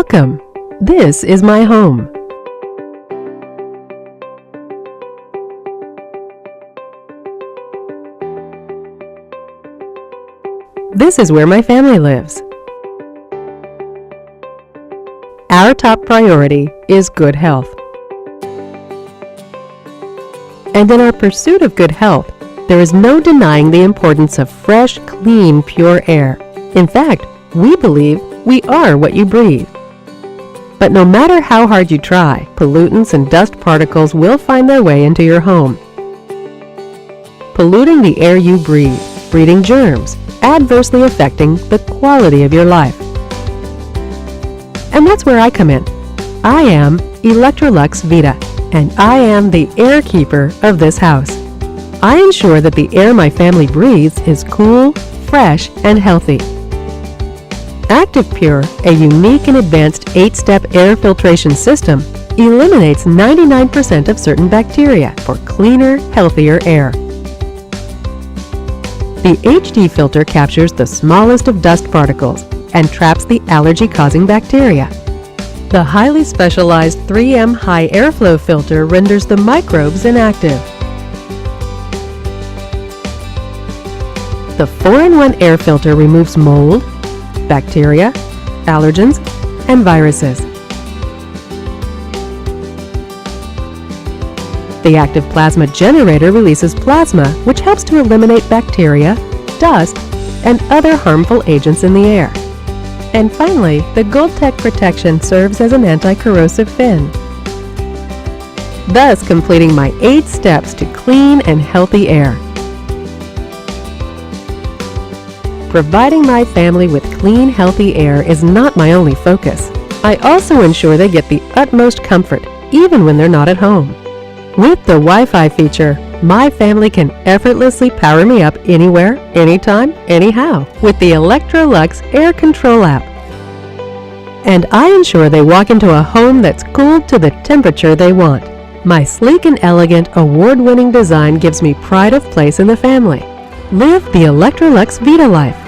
Welcome! This is my home. This is where my family lives. Our top priority is good health. And in our pursuit of good health, there is no denying the importance of fresh, clean, pure air. In fact, we believe we are what you breathe. But no matter how hard you try, pollutants and dust particles will find their way into your home, polluting the air you breathe, breeding germs, adversely affecting the quality of your life. And that's where I come in. I am Electrolux Vita, and I am the air keeper of this house. I ensure that the air my family breathes is cool, fresh, and healthy. Active Pure, a unique and advanced 8-step air filtration system, eliminates 99% of certain bacteria for cleaner, healthier air. The HD filter captures the smallest of dust particles and traps the allergy-causing bacteria. The highly specialized 3M high airflow filter renders the microbes inactive. The 4-in-1 air filter removes mold, bacteria, allergens, and viruses. The active plasma generator releases plasma, which helps to eliminate bacteria, dust, and other harmful agents in the air. And finally, the Goldtech Protection serves as an anti-corrosive fin, thus completing my 8 steps to clean and healthy air. Providing my family with clean, healthy air is not my only focus. I also ensure they get the utmost comfort, even when they're not at home. With the Wi-Fi feature, my family can effortlessly power me up anywhere, anytime, anyhow with the Electrolux Air Control app. And I ensure they walk into a home that's cooled to the temperature they want. My sleek and elegant, award-winning design gives me pride of place in the family. Live the Electrolux Vita life.